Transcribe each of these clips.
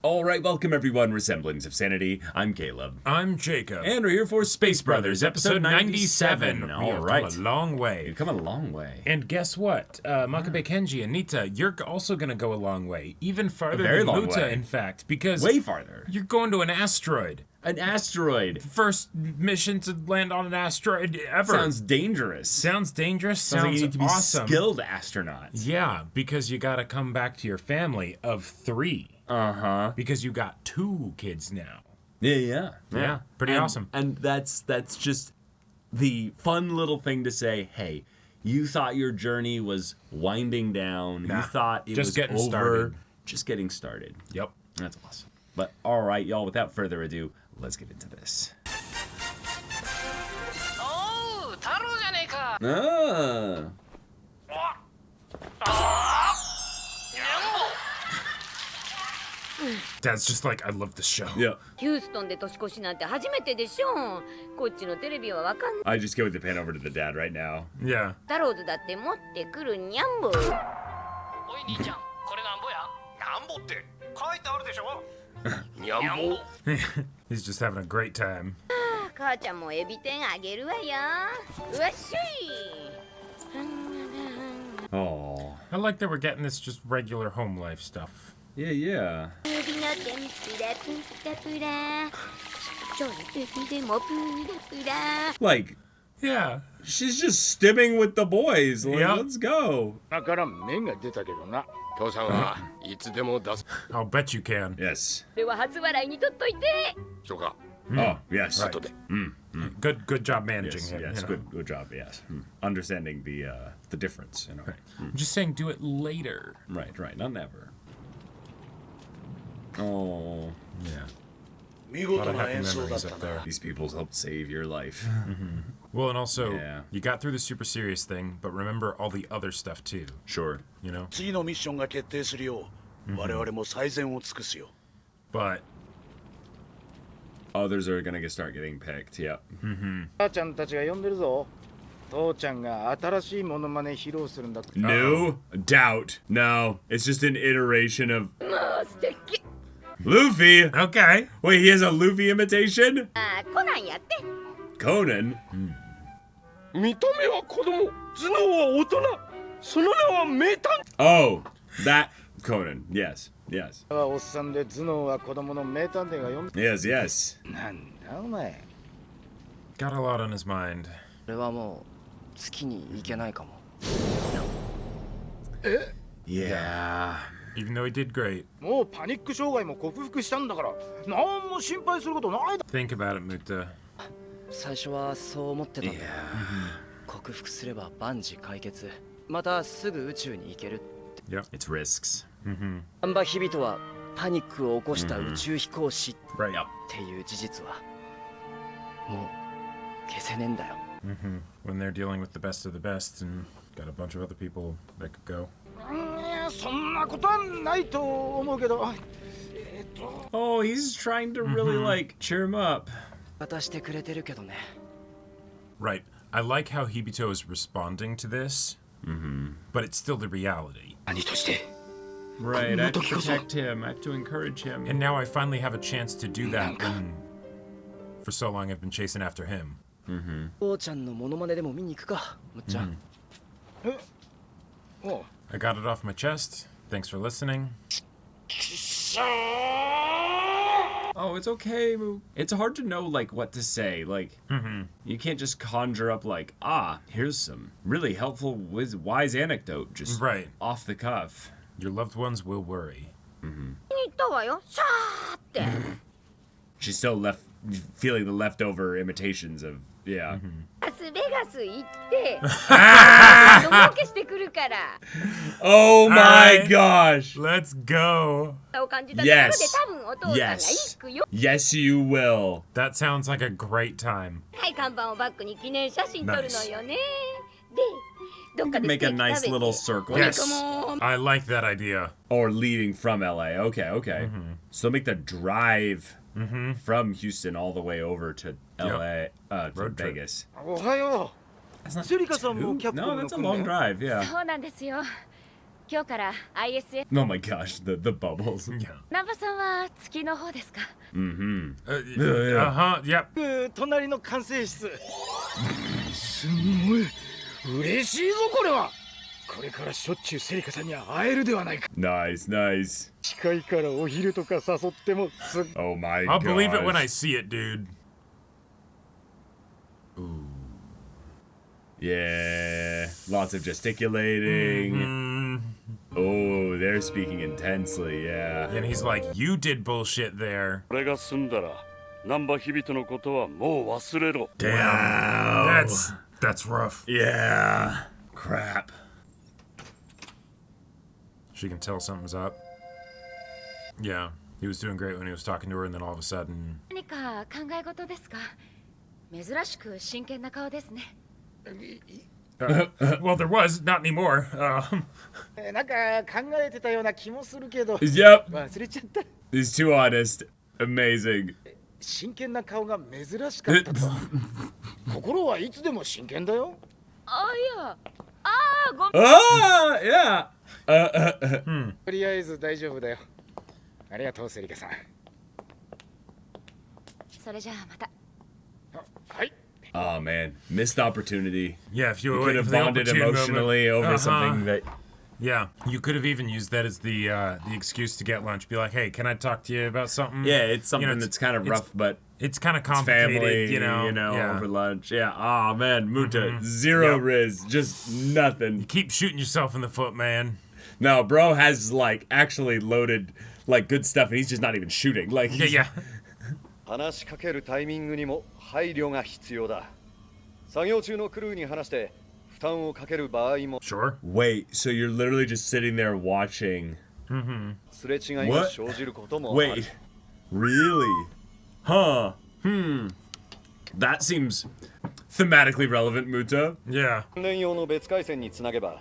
Alright, welcome everyone, Semblance of Sanity. I'm Caleb. I'm Jacob. And we're here for Space Brothers, episode 97. Alright. We've come a long way. You've come a long way. And guess what? Makabe Kenji and Nita, you're also going to go a long way. Even farther very than long Muta, way. in fact. Because Way farther. you're going to an asteroid. An asteroid. First mission to land on an asteroid ever. Sounds dangerous. Sounds dangerous. Sounds like you need to be awesome. skilled astronauts. Yeah, because you got to come back to your family of 3. Uh-huh. Because you got 2 kids now. Yeah. Pretty awesome. And that's just the fun little thing to say, hey, you thought your journey was winding down. Nah, you thought it just was getting over. started. Just getting started. Yep. That's awesome. But all right, y'all, without further ado, let's get into this. Oh, Taro じゃねえか。 Dad's just like, I love this show. Yeah. ヒューストンで年越しなんて初めてでしょ。こっちのテレビはわかんない。 I just go with the pen over to the dad right now. Yeah. タローズだって持ってくるにゃんぼ。おい兄ちゃん、これなんぼや。なんぼって書いてあるでしょ。にゃんぼ。 He's just having a great time. 母ちゃんもエビ天あげるわよ。うわっしょい。 Oh. I like that we're getting this just regular home life stuff. Yeah. 指の天ぷらプラプラ。ちょい指でもプラプラ。 Like, Yeah. she's just stimming with the boys. Like, Yeah. let's go. だから麺が出たけどな。父さんはいつでも出す。 I'll bet you can. Yes. これは初笑いにとっといて。そうか。 Oh, yes. Right. 後で。 Good job managing Yes, him. yes. you know. Good job. Yes. Understanding the difference, you know. I'm just saying do it later. Right, not never. Oh, Yeah. 見 A lot 事 of な happy 演奏だっ memories た up な。 there. these people's helped save your life. Well, and also, Yeah. you got through the super serious thing, but remember all the other stuff too, Sure. you know? 次のミッションが決定するよう、我々も最善を尽くすよ。 But Others are gonna start getting picked. Yep. 母ちゃんたちが呼んでるぞ。父ちゃんが新しいモノマネ披露するんだ。 No doubt. No, it's just an iteration of もう素敵。 Luffy. okay. Wait, he has a Luffy imitation? あ、コナンやって。 Conan? 見た目は子供、頭脳は大人。その名は名探 Oh, that Conan. Yes. おっさんで頭脳は子供の名探偵が呼んで。 Yes. なんだお前。 Got a lot on his mind. 俺はもう月に行けないかも。 Yeah. Even though he did great. もうパニック障害も克服したんだから、何も心配することないだ。 Think about it, Muta. 最初はそう思ってたんだ。 Yeah. 克服すれば万事解決。またすぐ宇宙に行ける。 Yep. It's risks. アンバヒビトはパニックを起こした宇宙飛行士っ Right. ていう事実はもう消せねえんだよ。 When they're dealing with the best of the best and got a bunch of other people that could go. そんなことはないと思うけど。 Oh, he's trying to really like cheer him up. 渡してくれてるけどね。 Right. I like how Hibito is responding to this, but it's still the reality. 兄として。 Right, I have to protect him. I have to encourage him. And now I finally have a chance to do that when, for so long, I've been chasing after him. 父ちゃんのモノマネでも見に行くか、むっちゃん。おう I got it off my chest. Thanks for listening. Oh, it's okay. It's hard to know like what to say. Like, you can't just conjure up like, here's some really helpful, wise anecdote just Right. off the cuff. Your loved ones will worry. に行ったわよ。シャーって。 She's still left feeling the leftover imitations of yeah. ラスベガス行って。儲けしてくるから。 Oh my Alright. gosh. Let's go. を感じたところで Yes. 多分お父さんが Yes. 行くよ。 Yes, you will. That sounds like a great time. はい、看板をバックに記念写真撮るのよね。で、どっかで Make a nice ステーキ little 食べ circle. て。 Yes. I like that idea. Or leaving from LA. Okay. So make the drive from Houston all the way over to LA, to Road trip. Vegas. おはよう。セリカさんもキャプテン No, の that's a 訓 long 練。 drive, yeah. そうなんですよ。今日から ISS Oh my gosh, the bubbles. Yeah. 南波さんは月の方ですか？ Mm-hmm. Yep. 隣の管制室。すんごい嬉しいぞこれは。これからしょっちゅうセリカさんには会えるではないか。 Nice, nice. 近いからお昼とか誘ってもすっ Oh my I'll god. believe it when I see it, dude. Yeah, lots of gesticulating. Oh, they're speaking intensely, yeah. And he's like, you did bullshit there. これが済んだら難波日々のことはもう忘れろ。 Damn. That's rough. Yeah. Crap. She can tell something's up. Yeah. He was doing great when he was talking to her, and then all of a sudden... 何か考え事ですか？珍しく真剣な顔ですね。well, there was. Not anymore. なんか考えてたような気もするけど Yep. 忘れちゃった。 He's too honest. Amazing. 真剣な顔が珍しかったと。心はいつでも真剣だよ。あ、いや。ごめん。 Ah, yeah. とりあえず大丈夫だよ。ありがとうセリカさん。それじゃあまた。はい。 Oh man, missed opportunity. yeah, if you You were could waiting have for the bonded opportune emotionally moment. over something that. Yeah, you could have even used that as the excuse to get lunch. Be like, hey, can I talk to you about something? Yeah, it's something it's- that's kind of it's- rough, but It's kind of it's complicated, family, you know. Yeah. over lunch. Yeah. Oh man, Muta, zero Yep. riz, just nothing. Keep shooting yourself in the foot, man. No, bro has like actually loaded like good stuff, and he's just not even shooting. Like, Yeah, yeah. 話しかけるタイミングにも配慮が必要だ。作業中のクルーに話して負担をかける場合も Sure. Wait, so you're literally just sitting there watching? すれ違いが生じることもある。 Wait, really? Huh? That seems thematically relevant, Muta. Yeah. 訓練用の別回線につなげば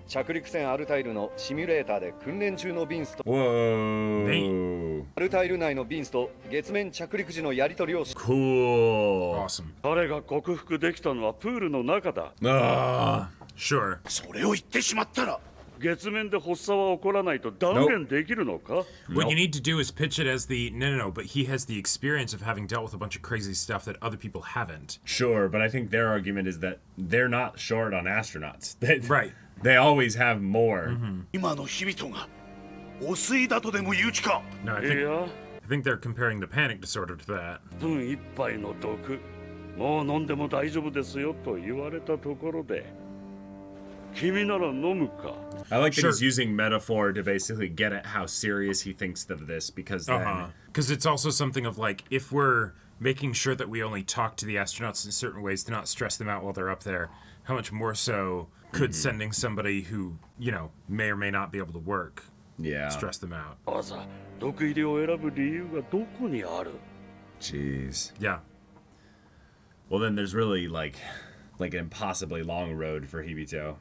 着陸船アルタイルのシミュレーターで訓練中のビンスと Whoa. アルタイル内のビンスと月面着陸時のやり取りをし Cool. Awesome. 彼が克服できたのはプールの中だ。 Ah. Sure. それを言ってしまったら。月面で発作は起こらないと断言できるのか？ What you need to do is pitch it as the no, but he has the experience of having dealt with a bunch of crazy stuff that other people haven't. Sure, but I think their argument is that they're not short on astronauts. Right. They always have more. 今の日々が汚水だとでも言う気か。 No, いや、 I think they're comparing the panic disorder to that. 分一杯の毒、もう飲んでも大丈夫ですよと言われたところで、君なら飲むか？ I like that Sure. he's using metaphor to basically get at how serious he thinks of this, because then Because it's also something of like, if we're making sure that we only talk to the astronauts in certain ways to not stress them out while they're up there, how much more so could sending somebody who, you know, may or may not be able to work yeah. stress them out? 朝、毒入りを選ぶ理由がどこにある？ Jeez. Yeah. Well, then there's really like an impossibly long road for Hibito.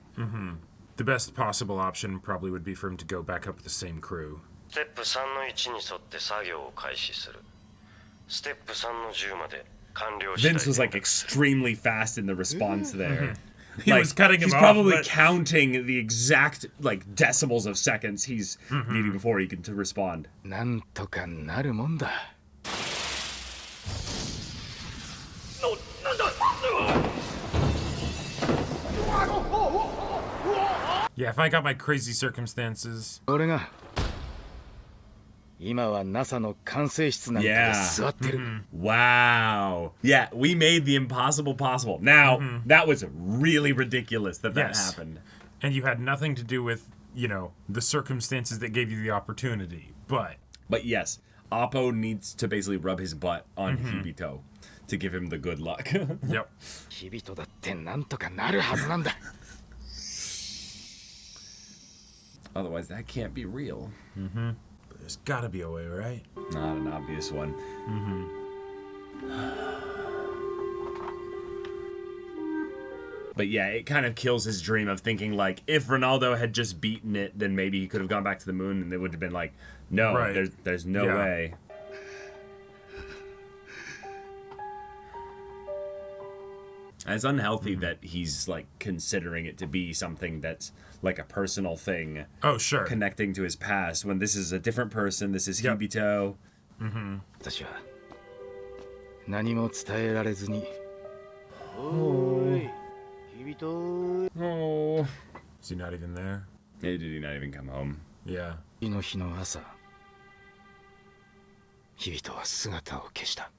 The best possible option probably would be for him to go back up with the same crew. ステップ3の1に沿って作業を開始する。ステップ3の10まで完了したい。 Vince was like extremely fast in the response there. He was cutting him he's off, probably but- counting the exact like decimals of seconds he's needing before he can to respond. なんとかなるもんだ。 Yeah, if I got my crazy circumstances. 俺が今は NASA の管制室なんかで Yeah. 座ってる。 Wow. Yeah, we made the impossible possible. Now, that was really ridiculous that Yes. happened. And you had nothing to do with, you know, the circumstances that gave you the opportunity. But But yes, Oppo needs to basically rub his butt on Hibito to give him the good luck. yep. 日々だってなんとかなるはずなんだ。 Otherwise, that can't be real. But there's gotta be a way, right? Not an obvious one. But yeah, it kind of kills his dream of thinking like, if Ronaldo had just beaten it, then maybe he could have gone back to the moon, and they would have been like, no, Right. there's no Yeah. way. And it's unhealthy that he's like considering it to be something that's like a personal thing. Oh, sure. Connecting to his past when this is a different person. This is Hibito. 私は何も伝えられずに。おーい、日々と。 Oh. Is he not even there? Did he not even come home? Yeah. 次の日の朝、日々は姿を消した。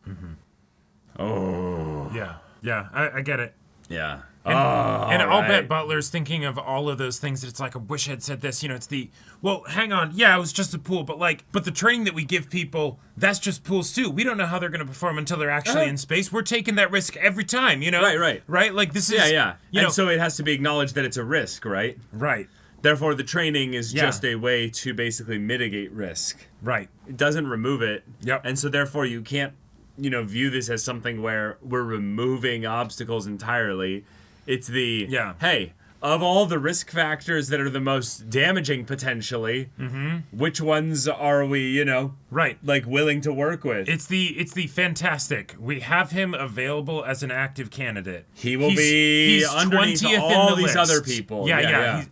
Oh. Yeah. Yeah, I get it. Yeah. And I'll right. bet Butler's thinking of all of those things that it's like, I wish I had said this. You know, it's the, well, hang on. Yeah, it was just a pool. But the training that we give people, that's just pools too. We don't know how they're going to perform until they're actually in space. We're taking that risk every time, you know? Right. Right? Like this is. Yeah. You And know, so it has to be acknowledged that it's a risk, right? right. Therefore, the training is Yeah. just a way to basically mitigate risk. Right. It doesn't remove it. Yep. And so therefore you can't, view this as something where we're removing obstacles entirely. It's the, hey, of all the risk factors that are the most damaging potentially, which ones are we, right, like willing to work with? It's the fantastic. We have him available as an active candidate. He will be underneath 20th all in the these list. other people. Yeah.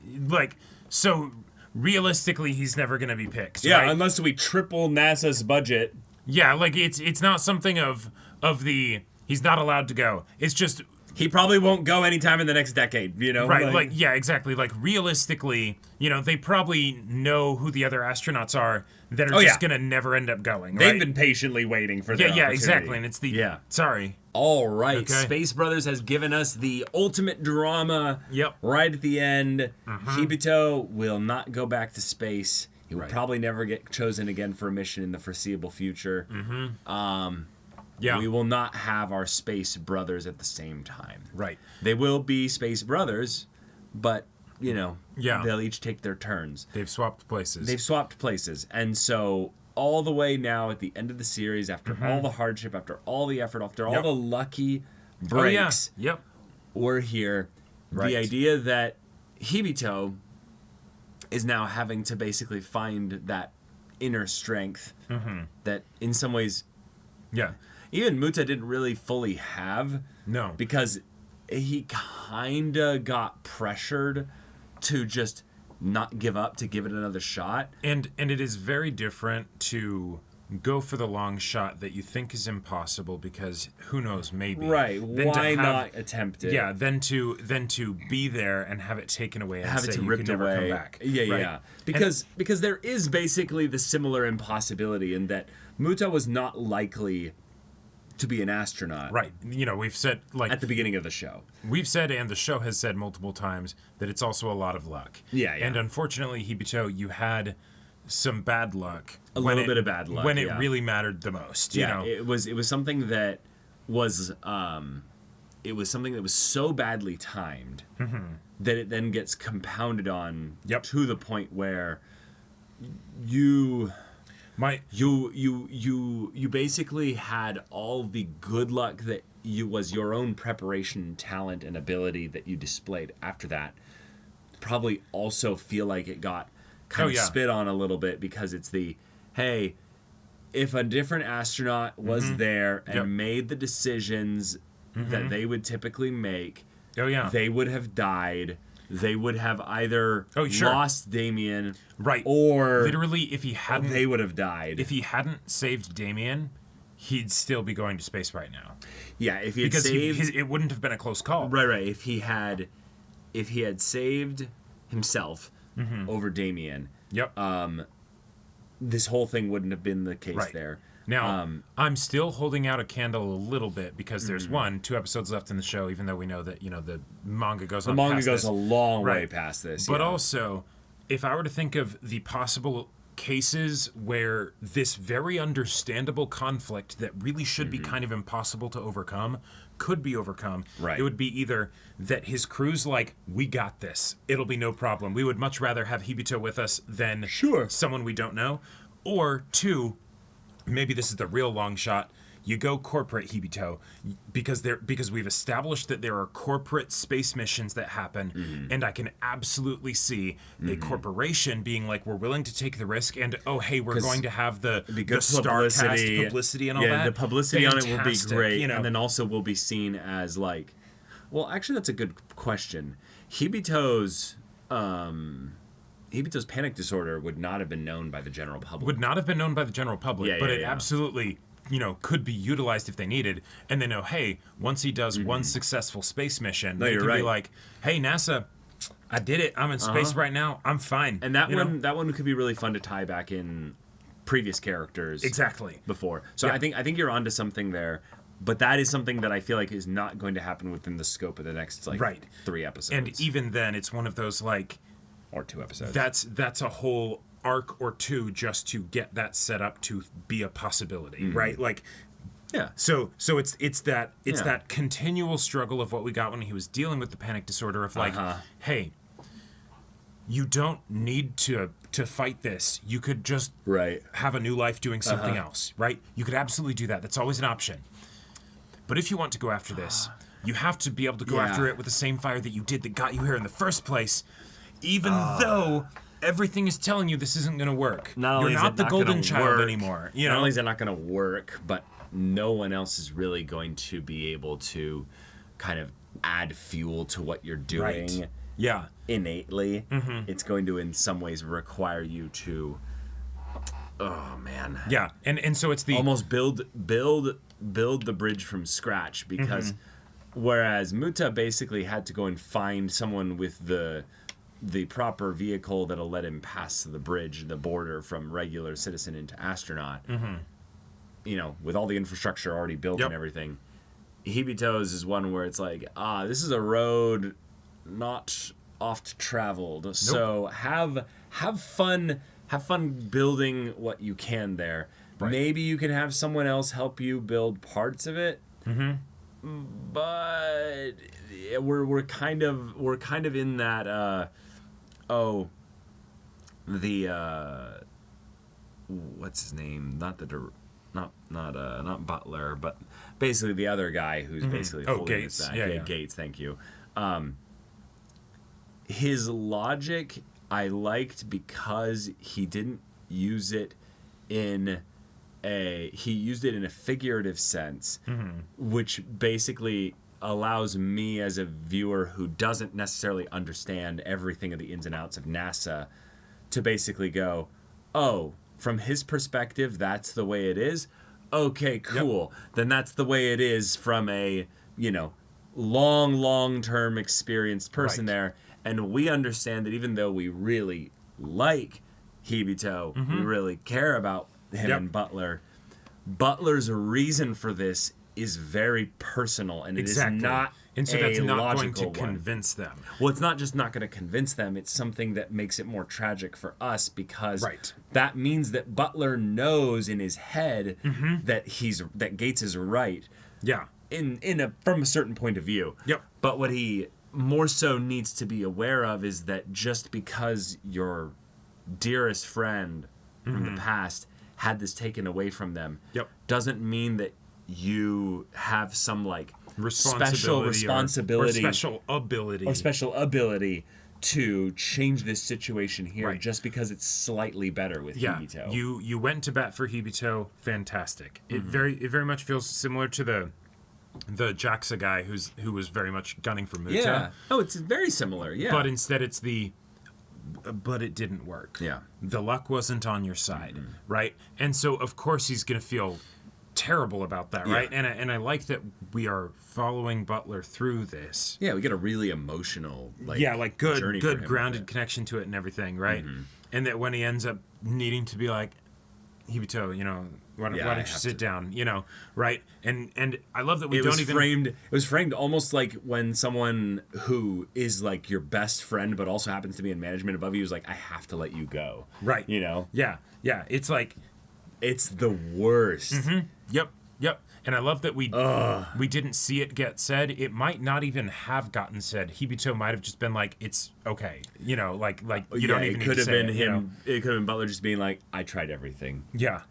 So realistically, he's never going to be picked. Yeah, right? unless we triple NASA's budget. Yeah, like it's not something of the he's not allowed to go. It's just he probably won't go anytime in the next decade, Right, yeah, exactly. Like realistically, they probably know who the other astronauts are that are just gonna never end up going. They've right? been patiently waiting for that. Yeah, exactly. And it's the sorry. All right, Okay. Space Brothers has given us the ultimate drama. Yep. Right at the end, Hibito will not go back to space. He will probably never get chosen again for a mission in the foreseeable future. We will not have our space brothers at the same time. Right. They will be space brothers, but, they'll each take their turns. They've swapped places. And so all the way now at the end of the series, after all the hardship, after all the effort, after all the lucky breaks, we're here. Right. The idea that Hibito is now having to basically find that inner strength that in some ways even Muta didn't really fully have. No. Because he kinda got pressured to just not give up, to give it another shot. And it is very different to go for the long shot that you think is impossible because who knows, maybe. Right. Why not attempt it? Yeah, then to be there and have it taken away and have say it you ripped can never away. come back. Yeah. Because there is basically the similar impossibility in that Muta was not likely to be an astronaut. Right. We've said at the beginning of the show. We've said, and the show has said multiple times, that it's also a lot of luck. Yeah. And unfortunately, Hibito, you had some bad luck. A little bit of bad luck. When it really mattered the most. It was something that was so badly timed that it then gets compounded on to the point where you basically had all the good luck that was your own preparation, talent, and ability that you displayed after that. Probably also feel like it got kind of spit on a little bit because it's hey, if a different astronaut was there and made the decisions that they would typically make, they would have died. They would have either lost Damien, or literally, if he hadn't, they would have died. If he hadn't saved Damien, he'd still be going to space right now. Yeah, if he had saved, it wouldn't have been a close call. Right. If he had saved himself over Damien, this whole thing wouldn't have been the case there. Now, I'm still holding out a candle a little bit because there's 2 episodes left in the show, even though we know that, the manga goes on past this. The manga goes a long way past this. But also, if I were to think of the possible cases where this very understandable conflict that really should be kind of impossible to overcome could be overcome, it would be either that his crew's like, we got this, it'll be no problem. We would much rather have Hibito with us than someone we don't know. Or 2, maybe this is the real long shot. You go corporate Hibito because we've established that there are corporate space missions that happen, and I can absolutely see a corporation being like, we're willing to take the risk, and we're going to have the star cast publicity and all that. The publicity on it will be great, and then also will be seen as like, Well, actually, that's a good question. Hibito's panic disorder would not have been known by the general public. Would not have been known by the general public, Yeah, but yeah, it yeah. absolutely, could be utilized if they needed. And they know, hey, once he does one successful space mission, they you're can be right. like, hey, NASA, I did it. I'm in space right now. I'm fine. And that one could be really fun to tie back in previous characters. Exactly. Before. So Yeah. I think you're onto something there. But that is something that I feel like is not going to happen within the scope of the next Right. 3 episodes. And even then, it's one of those like, or 2 episodes. that's a whole arc or 2 just to get that set up to be a possibility, right? Like, yeah. so it's that Yeah. that continual struggle of what we got when he was dealing with the panic disorder of like, hey, you don't need to fight this. You could just Right. have a new life doing something else, right? You could absolutely do that. That's always an option. But if you want to go after this, you have to be able to go Yeah. after it with the same fire that you did that got you here in the first place, even though everything is telling you this isn't going to work. You're not the golden child anymore. Not only is it not going to work, but no one else is really going to be able to kind of add fuel to what you're doing Right. Yeah. innately. It's going to, in some ways, require you to. Oh man. Yeah. And so it's the Almost build the bridge from scratch, because whereas Muta basically had to go and find someone with the proper vehicle that'll let him pass the bridge, the border from regular citizen into astronaut, with all the infrastructure already built Yep. and everything. Hibito's is one where it's like, this is a road not oft traveled. So have fun building what you can there. Right. Maybe you can have someone else help you build parts of it. But we're kind of in that what's his name? Not Butler, but basically the other guy who's basically holding Gates. this back. Yeah. Gates, thank you. His logic I liked because he didn't use it he used it in a figurative sense, which basically allows me as a viewer who doesn't necessarily understand everything of the ins and outs of NASA to basically go, oh, from his perspective, that's the way it is. Okay, cool. Then that's the way it is from a, long-term experienced person there. And we understand that even though we really like Hibito, we really care about him and Butler, Butler's reason for this is very personal, and it is not and so that's not going logical to one. convince them. Well, it's not just not going to convince them. It's something that makes it more tragic for us, because that means that Butler knows in his head that Gates is right. Yeah. From a certain point of view. Yep. But what he more so needs to be aware of is that just because your dearest friend from the past had this taken away from them, doesn't mean that you have some special responsibility or special ability to change this situation here just because it's slightly better with Hibito. You went to bat for Hibito, fantastic. It very much feels similar to the JAXA guy who was very much gunning for Muta. Yeah. Oh, it's very similar. Yeah. But instead it's but it didn't work. Yeah. The luck wasn't on your side, right? And so of course he's going to feel terrible about that, right? And I like that we are following Butler through this. Yeah, we get a really emotional good grounded connection to it and everything, right? And that when he ends up needing to be like, Hibito, why don't you sit down, right? And I love that it was framed almost like when someone who is like your best friend but also happens to be in management above you is like, I have to let you go. Right. Yeah. It's like, it's the worst. Yep. And I love that we didn't see it get said. It might not even have gotten said. Hibito might have just been like, "It's okay," you don't even need to say it. It could have been Butler just being like, "I tried everything. Yeah.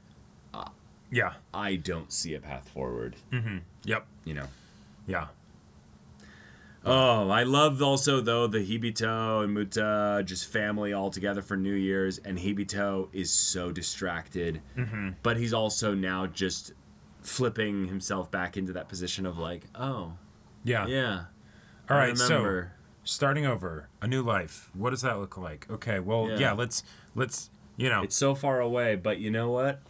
I don't see a path forward." Yep. Yeah. Oh, I love also though the Hibito and Muta just family all together for New Year's, and Hibito is so distracted, but he's also now just flipping himself back into that position of like, oh, yeah, All I right, so remember. starting over, a new life. What does that look like? Okay, well, Yeah. let's you know. It's so far away, but you know what?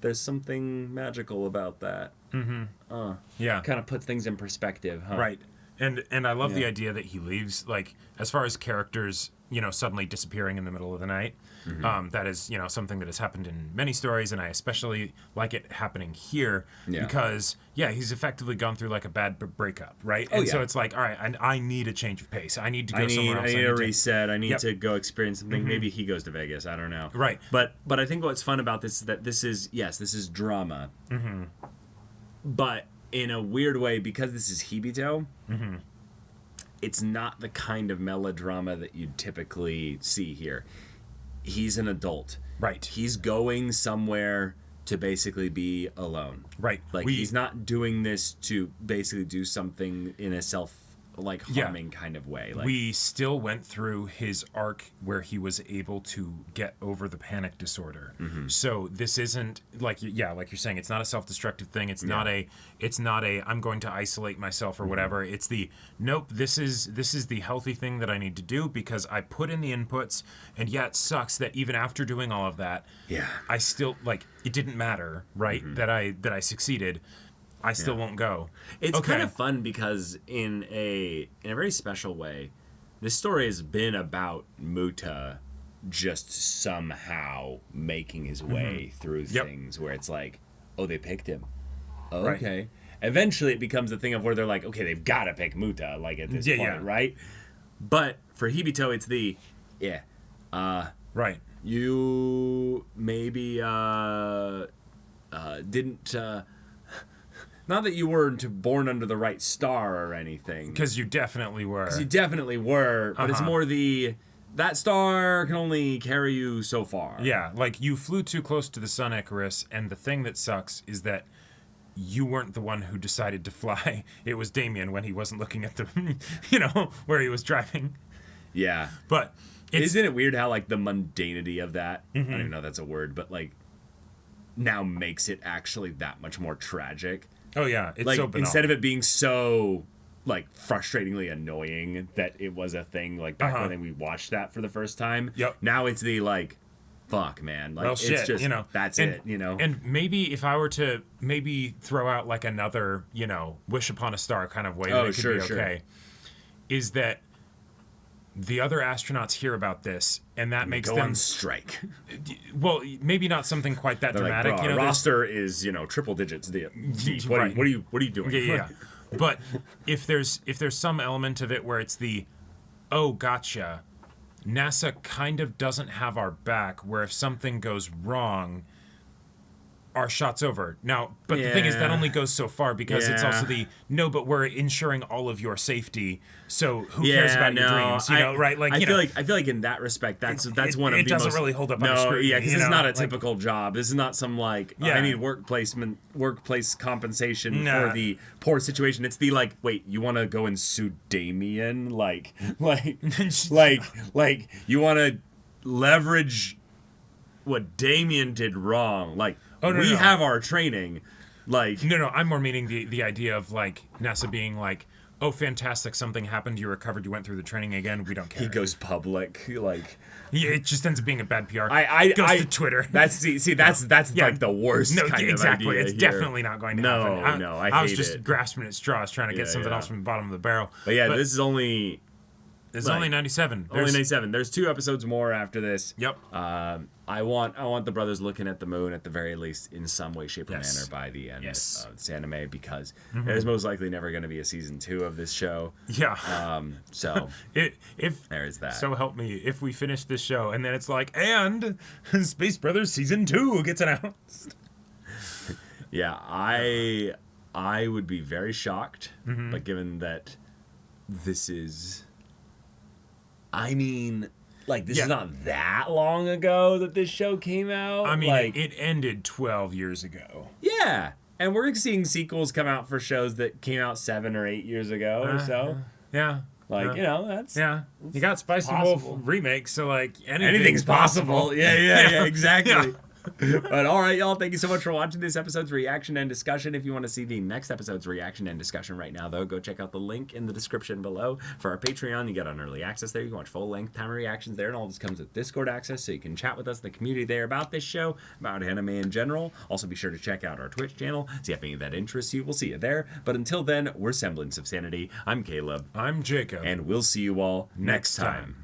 There's something magical about that. Yeah. Kind of puts things in perspective, huh? Right. And I love the Yeah. idea that he leaves, like, as far as characters, suddenly disappearing in the middle of the night. That is, something that has happened in many stories, and I especially like it happening here because, he's effectively gone through like a bad breakup, right? And so it's like, all right, I need a change of pace. I need to go somewhere else. I need a reset. I need Yep. to go experience something. Maybe he goes to Vegas. I don't know. Right. But I think what's fun about this is that this is drama. But in a weird way, because this is Hibito, it's not the kind of melodrama that you'd typically see here. He's an adult. Right. He's going somewhere to basically be alone. Right. Like, he's not doing this to basically do something in a harming kind of way. Like, we still went through his arc where he was able to get over the panic disorder. So this isn't like you're saying, it's not a self-destructive thing. It's not a I'm going to isolate myself or whatever. It's nope, this is the healthy thing that I need to do because I put in the inputs, and it sucks that even after doing all of that, I still it didn't matter, right? That I succeeded. I still won't go. It's kind of fun because in a very special way, this story has been about Muta just somehow making his way through things where it's like, oh, they picked him. Oh, Right. okay. Eventually it becomes a thing of where they're like, okay, they've got to pick Muta, like, at this point, right? But for Hibito, it's right. you maybe didn't... not that you weren't born under the right star or anything. Because you definitely were. You definitely were, but it's more that star can only carry you so far. Yeah, like you flew too close to the sun, Icarus, and the thing that sucks is that you weren't the one who decided to fly. It was Damien when he wasn't looking at the, where he was driving. Yeah. But isn't it weird how, like, the mundanity of that, I don't even know if that's a word, but, like, now makes it actually that much more tragic. Oh, yeah. It's like, so banal. instead of it being so, like, frustratingly annoying that it was a thing, like, back when we watched that for the first time. Yep. Now it's the, like, fuck, man. Like, Well, it's shit, just, that's it. And maybe if I were to throw out, like, another, wish upon a star kind of way that it could be okay, is that the other astronauts hear about this, and that makes go them on strike. Well, maybe not something quite that dramatic. Like, bro, our roster is triple digits. What are you doing? Yeah. But if there's some element of it where it's oh, gotcha, NASA kind of doesn't have our back. Where if something goes wrong, our shot's over. Now, but the thing is that only goes so far because it's also but we're ensuring all of your safety. So who cares about your dreams? Right? Like, I feel like in that respect, that's one of the it doesn't most, really hold up. On the screen, because this is not a typical job. This is not some I need workplace compensation for the poor situation. It's wait, you want to go and sue Damien? Like you want to leverage what Damien did wrong? Like, we have our training. Like, no, I'm more meaning the idea of NASA being like, oh, fantastic, something happened, you recovered, you went through the training again, we don't care. He goes public, it just ends up being a bad PR. Goes to Twitter. That's like the worst kind of idea It's here. definitely not going to happen. I was hate just it. grasping at straws, trying to get something else from the bottom of the barrel. But this is only... It's only 97. Only 97. There's 2 episodes more after this. Yep. I want the brothers looking at the moon at the very least in some way, shape, or manner by the end of this anime, because there's most likely never going to be a season 2 of this show. Yeah. So if there's that. So help me, if we finish this show and then it's and Space Brothers season 2 gets announced. Yeah, I would be very shocked, but given that this is... I mean, this is not that long ago that this show came out. I mean, it ended 12 years ago. Yeah. And we're seeing sequels come out for shows that came out 7 or 8 years ago or so. Yeah. That's... Yeah. You got Spice and Wolf remakes, so, anything's possible. Yeah, exactly. But all right, y'all, thank you so much for watching this episode's reaction and discussion. If you want to see the next episode's reaction and discussion right now, though, go check out the link in the description below. For our Patreon, you get on early access there. You can watch full-length timer reactions there, and all this comes with Discord access, so you can chat with us in the community there about this show, about anime in general. Also, be sure to check out our Twitch channel, see if any of that interests you. We'll see you there. But until then, we're Semblance of Sanity. I'm Caleb. I'm Jacob. And we'll see you all next time.